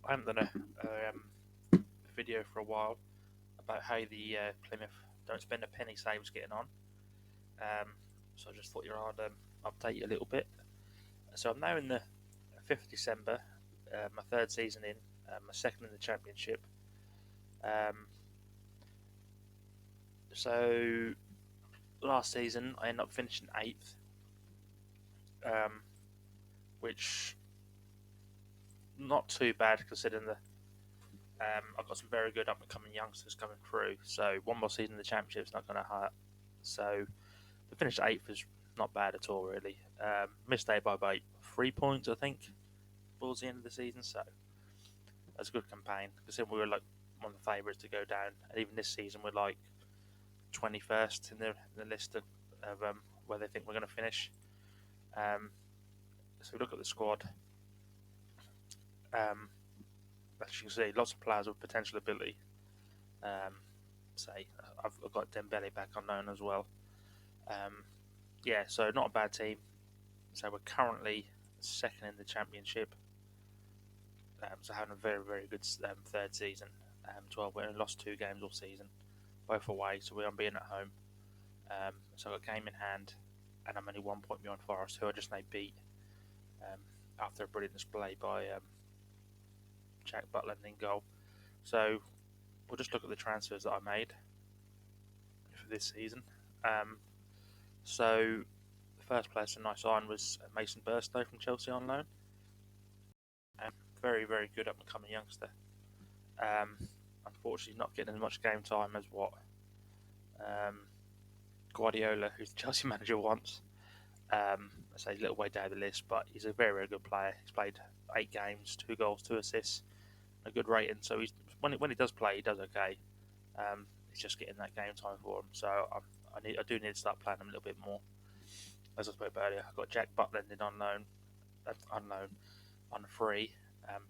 I haven't done a video for a while about how the Plymouth don't spend a penny saves getting on. Um, so I just thought I'd update you a little bit. So I'm now in the 5th of December, my third season in, my second in the Championship. Um, so last season I ended up finishing 8th, um, which not too bad considering I've got some very good up and coming youngsters coming through. So one more season in the Championship is not going to hurt. So to finish 8th is not bad at all, really. Missed out by about 3 points, I think, towards the end of the season. So that's a good campaign. Considering we were like one of the favourites to go down, and even this season we're like 21st in the list of where they think we're going to finish. Um, so we look at the squad. Um, as you can see, lots of players with potential ability. Say I've got Dembele back on loan as well. Yeah, so not a bad team. So we're currently second in the Championship. So having a very, very good third season. 12, we only lost 2 games all season, both away, so we're unbeaten at home. So I've got a game in hand, and I'm only 1 point behind Forest, who I just now beat after a brilliant display by Jack Butland in goal. So we'll just look at the transfers that I made for this season. So the first person I signed was Mason Burstow from Chelsea on loan. Very, very good up and coming youngster. Unfortunately, not getting as much game time as what Guardiola, who's the Chelsea manager, wants. I say he's a little way down the list, but he's a very, very good player. He's played 8 games, 2 goals, 2 assists, a good rating. So when he does play, he does okay. He's just getting that game time for him. So I do need to start playing him a little bit more. As I spoke about earlier, I've got Jack Butland in on loan, on free,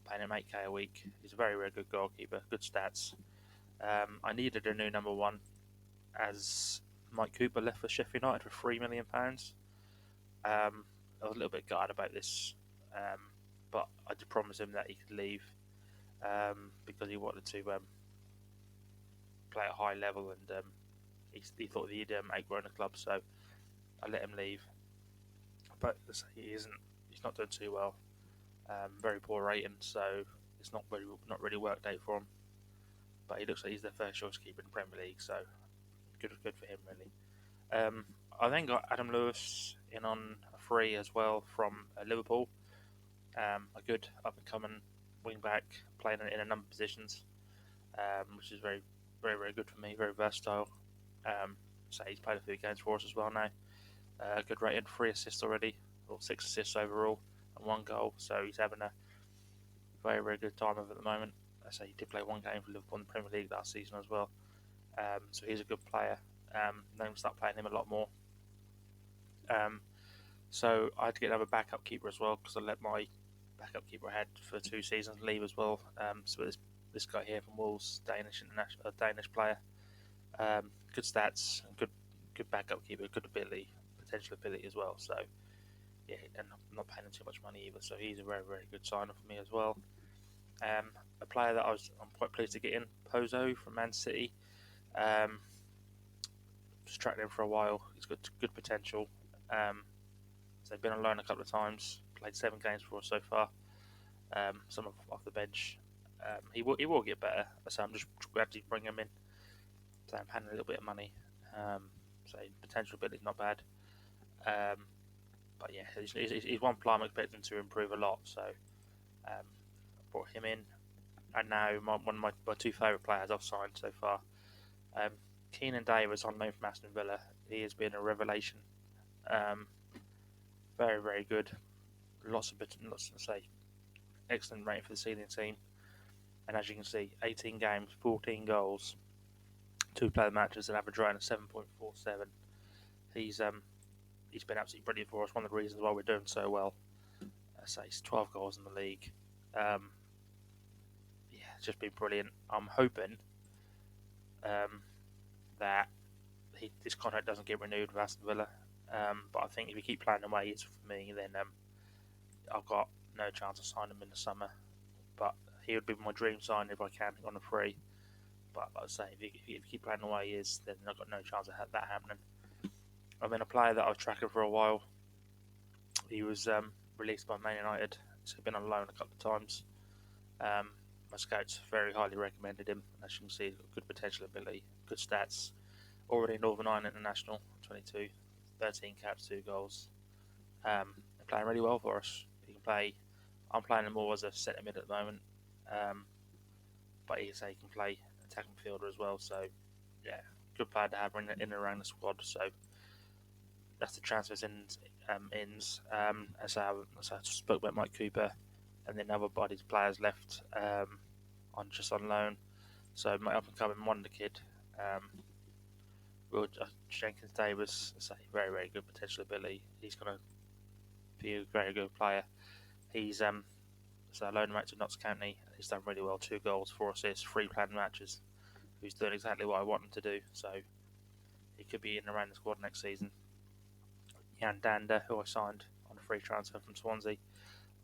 paying him 8k a week. He's a very, very good goalkeeper, good stats. I needed a new number one as Mike Cooper left for Sheffield United for £3 million. I was a little bit gutted about this, but I did promise him that he could leave because he wanted to play at a high level, and he thought he'd outgrown the club, so I let him leave. But he's not doing too well. Very poor rating, so it's not really worked out for him. But he looks like he's their first choice keeper in the Premier League, so good for him, really. I then got Adam Lewis in on a free as well from Liverpool. A good up and coming wing back, playing in a number of positions, which is very, very, very good for me. Very versatile. So he's played a few games for us as well now. Good rating, 3 assists already, or 6 assists overall, and 1 goal. So he's having a very, very good time of it at the moment. I say he did play 1 game for Liverpool in the Premier League last season as well. So he's a good player. Then we'll start playing him a lot more. So I had to get another backup keeper as well because I let my backup keeper I had for 2 seasons leave as well. So this guy here from Wolves, Danish player, good stats, and good backup keeper, good ability, potential ability as well. So yeah, and I'm not paying him too much money either. So he's a very, very good signer for me as well. A player that I'm quite pleased to get in, Pozo from Man City. Just tracked him for a while. He's got good potential. So they've been on loan a couple of times. Played 7 games for us so far. Some off the bench. He will get better. So I'm just gradually bringing him in. So I'm paying a little bit of money. So potential ability is not bad. But yeah, he's one player I'm expecting to improve a lot. So I brought him in, and now one of my 2 favourite players I've signed so far. Keenan Davis on loan from Aston Villa. He has been a revelation. Very, very good. Lots to say. Excellent rating for the senior team. And as you can see, 18 games, 14 goals, 2 player matches, an average rating of 7.47. He's been absolutely brilliant for us. One of the reasons why we're doing so well. I say he's 12 goals in the league. Yeah, it's just been brilliant. I'm hoping that this contract doesn't get renewed with Aston Villa. But I think if we keep playing the way he is for me, then I've got no chance of signing him in the summer. But he would be my dream sign if I can on a free. But like I say, if you keep playing the way he is, then I've got no chance of that happening. I mean, a player that I was tracking for a while, he was released by Man United, so he's been on loan a couple of times. My scouts very highly recommended him. As you can see, he's got good potential ability, good stats. Already Northern Ireland International, 22, 13 caps, 2 goals. They're playing really well for us. He can play. I'm playing him more as a centre mid at the moment, but he can play attacking midfielder as well. So, yeah, good player to have in and around the squad. So that's the transfers ins. As I spoke about Mike Cooper, and then other bodies players left on loan. So my up and coming wonder kid, Will Jenkins Davis, very very good potential ability. He's going to be a very good player. He's so I loaned him out to Notts County. He's done really well. 2 goals, 4 assists, 3 planned matches. He's doing exactly what I want him to do. So he could be in and around the squad next season. Jan Dander, who I signed on a free transfer from Swansea,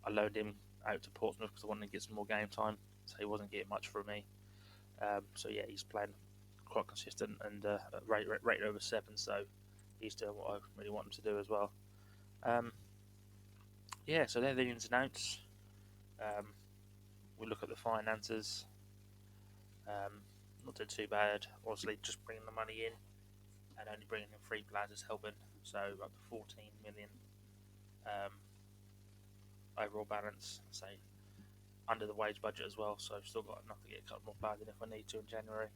I loaned him out to Portsmouth because I wanted to get some more game time. So he wasn't getting much from me. So yeah, he's playing quite consistent and rated over 7. So he's doing what I really want him to do as well. Yeah, so they're the ins and outs. We look at the finances. Not doing too bad. Obviously, just bringing the money in and only bringing in 3 players is helping. So up to 14 million overall balance. Say under the wage budget as well. So I've still got enough to get a couple more players in if I need to in January.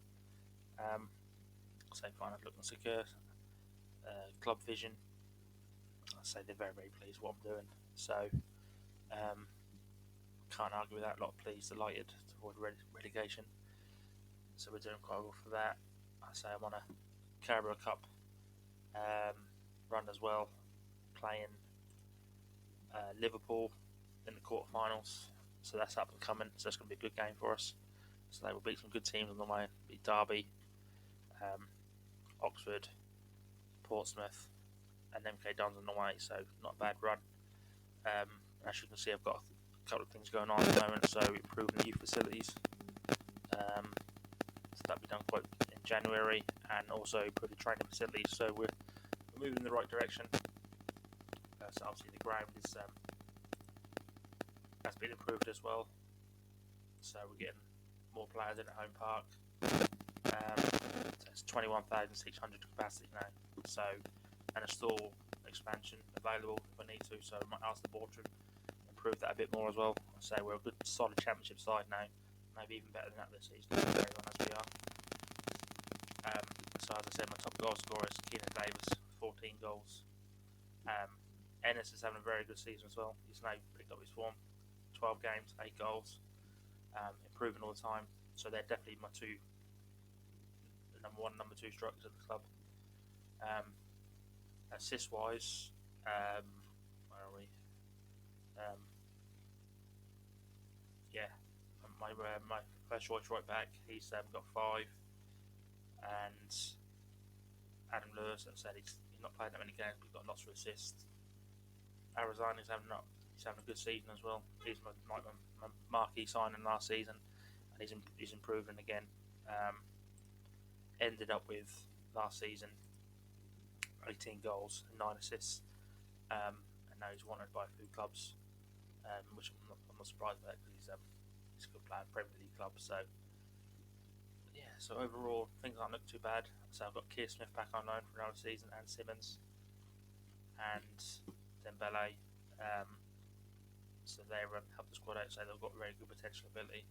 Finance looking secure. Club vision. I say they're very very pleased with what I'm doing. So can't argue with that. A lot of pleased, delighted to avoid relegation. So we're doing quite well for that. I say I'm on a Carabao Cup run as well, playing Liverpool in the quarterfinals. So that's up and coming. So that's going to be a good game for us. So they will beat some good teams on the way. Beat Derby, Oxford, Portsmouth, and MK Dons on the way. So not a bad run. As you can see, I've got a couple of things going on at the moment. So improving the youth facilities. So that'll be done quite in January, and also improve the training facilities. So we're moving in the right direction. So obviously the ground is has been improved as well. So we're getting more players in at home park. So it's 21,600 capacity now. So and a store expansion available if I need to. So I might ask the board to improve that a bit more as well. So we're a good solid championship side now. Maybe even better than that this season, very on as we are. So as I said, my top goal scorer is Keenan Davis, 14 goals. Ennis is having a very good season as well. He's now picked up his form, 12 games, 8 goals, improving all the time. So they're definitely my the number 1, number 2 strikers at the club. Assist wise, where are we? My first choice right back, he's got 5, and Adam Lewis, as I said, he's not playing that many games, but he's got lots of assists. Arizona is having a good season as well. He's my marquee signing last season, and he's improving again. Ended up with last season 18 goals and 9 assists, and now he's wanted by a few clubs, which I'm not surprised about because he's a good player in Premier League club. So yeah, so overall things aren't looking too bad. So I've got Keir Smith back on loan for another season, and Simmons, and Dembele. So they helped the squad out. So they've got very good potential ability.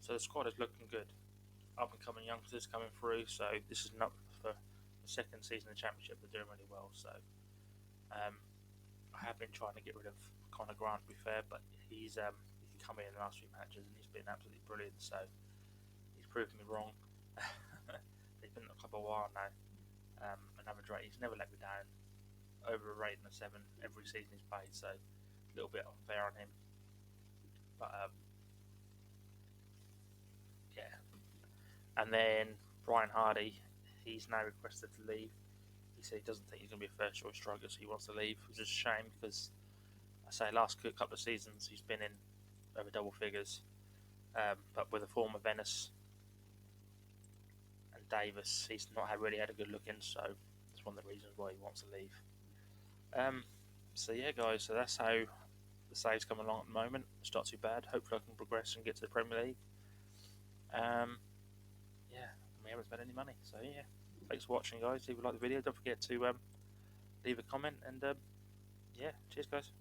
So the squad is looking good. Up and coming youngsters coming through. So this is not for the second season of the championship. They're doing really well. So I have been trying to get rid of Conor Grant, to be fair, but he come in the last few matches and he's been absolutely brilliant. So he's proven me wrong. He's been at the club a while now. Another rate. He's never let me down. Over a rating of 7 every season he's played. So a little bit unfair on him. But yeah. And then Brian Hardy, he's now requested to leave. He said he doesn't think he's going to be a first choice striker, so he wants to leave, which is a shame because I say last couple of seasons he's been in over double figures. But with the form of Venice and Davis, he's not really had a good look in, so that's one of the reasons why he wants to leave. So yeah, guys, so that's how the saves come along at the moment. It's not too bad. Hopefully, I can progress and get to the Premier League. Yeah, we haven't spent any money, so yeah. Thanks for watching, guys. If you like the video, don't forget to leave a comment and yeah, cheers, guys.